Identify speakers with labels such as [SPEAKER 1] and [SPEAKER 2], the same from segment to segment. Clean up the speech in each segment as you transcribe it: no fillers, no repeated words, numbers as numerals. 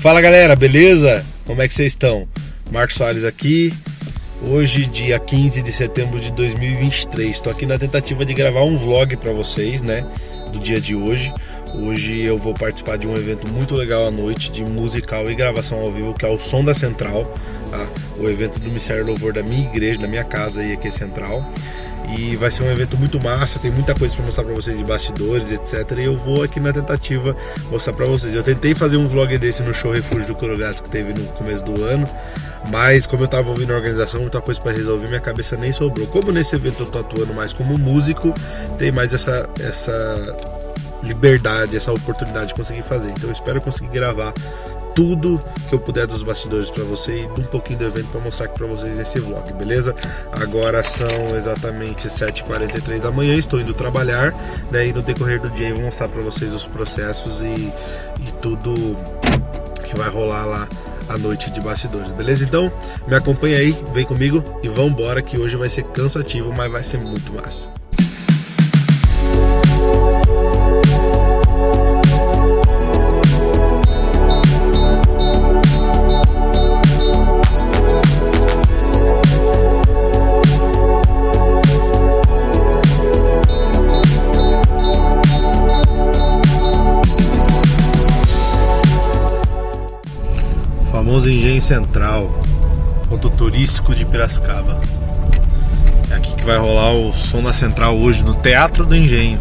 [SPEAKER 1] Fala galera, beleza? Como é que vocês estão? Marcos Soares aqui. Hoje, dia 15 de setembro de 2023. Estou aqui na tentativa de gravar um vlog para vocês, né? Do dia de hoje. Hoje eu vou participar de um evento muito legal à noite de musical e gravação ao vivo, que é o Som da Central, tá? O evento do Ministério Louvor da minha igreja, da minha casa aí aqui é Central. E vai ser um evento muito massa, tem muita coisa para mostrar para vocês de bastidores, etc. E eu vou aqui na tentativa mostrar para vocês. Eu tentei fazer um vlog desse no show Refúgio do Corogados que teve no começo do ano, mas como eu tava ouvindo a organização, muita coisa para resolver, minha cabeça nem sobrou. Como nesse evento eu tô atuando mais como músico, tem mais essa liberdade, essa oportunidade de conseguir fazer. Então eu espero conseguir gravar tudo que eu puder dos bastidores para você e um pouquinho do evento para mostrar aqui para vocês nesse vlog, beleza? Agora são exatamente 7h43 da manhã, estou indo trabalhar, né? E no decorrer do dia eu vou mostrar para vocês os processos e tudo que vai rolar lá à noite de bastidores, beleza? Então me acompanha aí, vem comigo e vambora, que hoje vai ser cansativo, mas vai ser muito massa. Famoso Engenho Central, ponto turístico de Piracicaba. É aqui que vai rolar o Som da Central hoje, no Teatro do Engenho.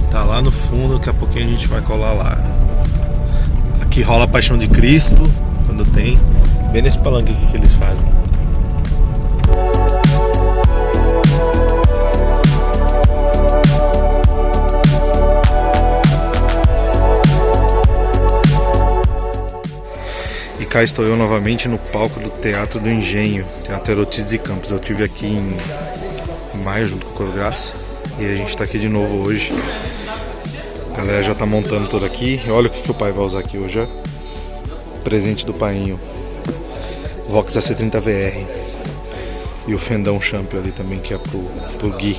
[SPEAKER 1] Tá lá no fundo, daqui a pouquinho a gente vai colar lá. Aqui rola a Paixão de Cristo, quando tem, bem nesse palanque aqui que eles fazem. E cá estou eu novamente no palco do Teatro do Engenho, Teatro Herodes de Campos. Eu estive aqui em maio junto com o Coro Graça e a gente está aqui de novo hoje. A galera já está montando tudo aqui. Olha o que o pai vai usar aqui hoje, ó. Presente do painho, Vox AC30 VR e o Fendão Champion ali também, que é pro Gui.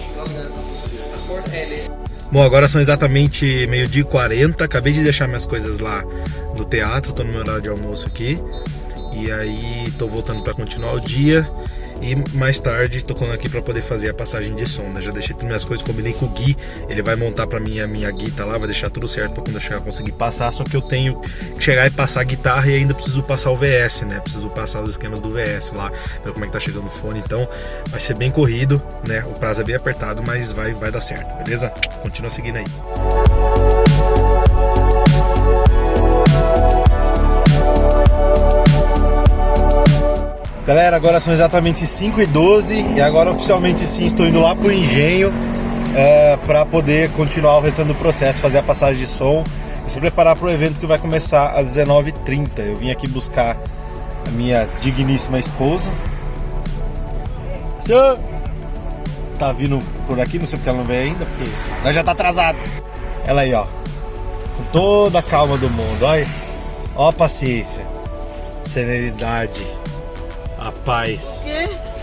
[SPEAKER 1] Bom, agora são exatamente 12h40. Acabei de deixar minhas coisas lá no teatro, tô no meu horário de almoço aqui. E aí tô voltando para continuar o dia. E mais tarde tô colando aqui para poder fazer a passagem de som, né? Já deixei todas minhas coisas, combinei com o Gui. Ele vai montar para mim a minha guitarra lá, vai deixar tudo certo para quando eu chegar conseguir passar. Só que eu tenho que chegar e passar a guitarra e ainda preciso passar o VS, né? Preciso passar os esquemas do VS lá, ver como é que tá chegando o fone. Então vai ser bem corrido, né? O prazo é bem apertado, mas vai dar certo, beleza? Continua seguindo aí. Galera, agora são exatamente 5h12 e agora oficialmente sim estou indo lá pro Engenho para poder continuar o restante do processo, fazer a passagem de som e se preparar para o evento que vai começar às 19h30. Eu vim aqui buscar a minha digníssima esposa. Senhor, tá vindo por aqui, não sei porque ela não veio ainda, porque nós já tá atrasado. Ela aí, ó, com toda a calma do mundo, olha, ó a paciência, serenidade, a paz.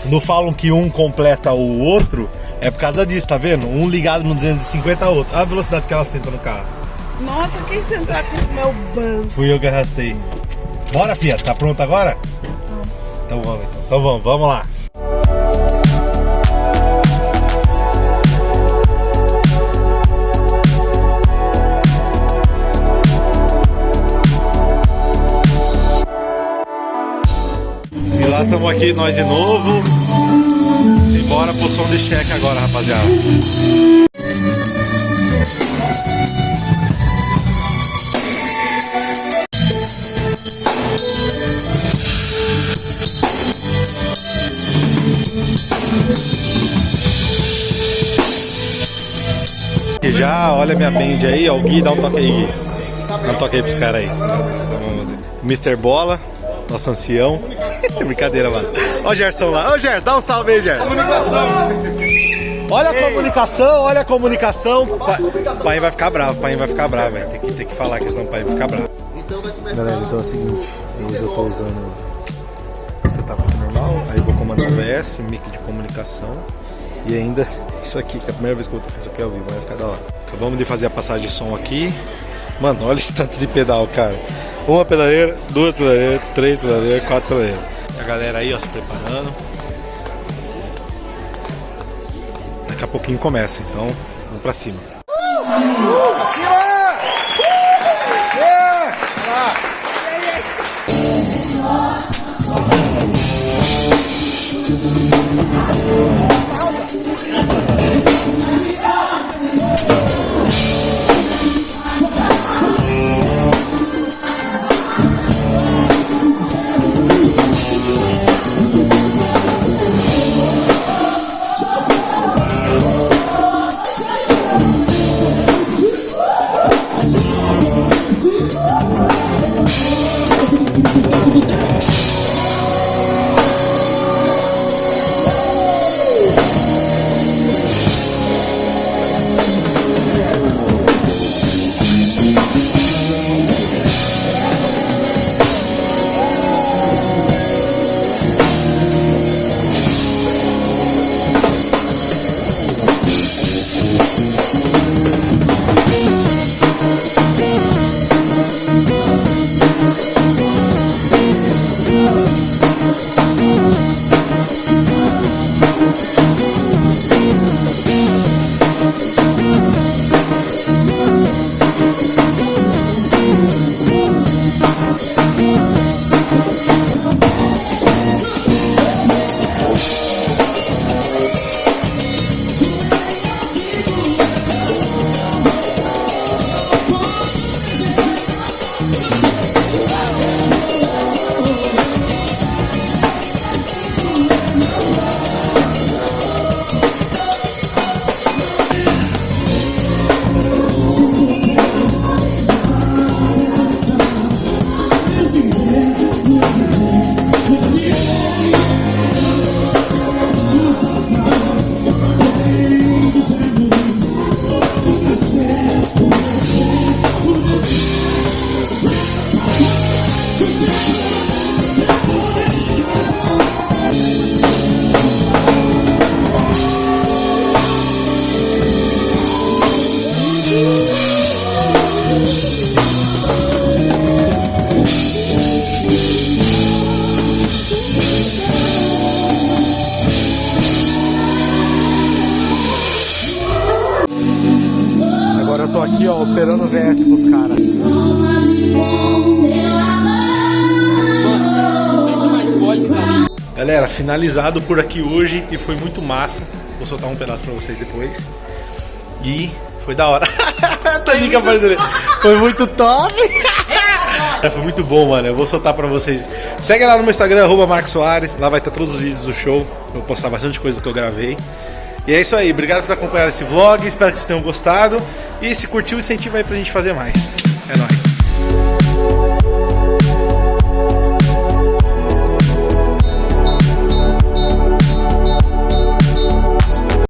[SPEAKER 1] Não falam que um completa o outro, é por causa disso, tá vendo? Um ligado no 250, outro. Olha a velocidade que ela senta no carro.
[SPEAKER 2] Nossa, quem sentou aqui no meu banco?
[SPEAKER 1] Fui eu que arrastei. Bora, filha, tá pronta agora? Então vamos, vamos lá. Estamos aqui nós de novo. Simbora pro som de cheque agora, rapaziada. E já, olha minha band aí, ó, o Gui, dá um toque aí, Gui. Dá um toque aí pros caras aí. Mr. Bola, nosso ancião. Brincadeira, mas. Ó o Gerson lá. Ô Gerson, dá um salve aí, Gerson. Olha a comunicação, olha a comunicação. O pai vai ficar bravo, velho. Tem que falar que senão o pai vai ficar bravo. Galera, então é o seguinte, hoje eu tô usando o setup normal, aí eu vou comandar o VS, mic de comunicação e ainda isso aqui, que é a primeira vez que eu tô fazendo isso aqui ao vivo, vai ficar da hora. Acabamos de fazer a passagem de som aqui. Mano, olha esse tanto de pedal, cara. Uma pedaleira, duas pedaleiras, três pedaleiras, quatro pedaleiras. A galera aí, ó, se preparando. Daqui a pouquinho começa, então vamos pra cima. Pra cima! Agora eu tô aqui, ó, operando VS pros caras. Galera, finalizado por aqui hoje e foi muito massa. Vou soltar um pedaço pra vocês depois. E foi da hora. Foi muito top. Foi muito bom, mano. Eu vou soltar pra vocês. Segue lá no meu Instagram, @MarcosSoares. Lá vai estar todos os vídeos do show. Eu vou postar bastante coisa que eu gravei. E é isso aí. Obrigado por acompanhar esse vlog. Espero que vocês tenham gostado. E se curtiu, incentiva aí pra gente fazer mais. É nóis.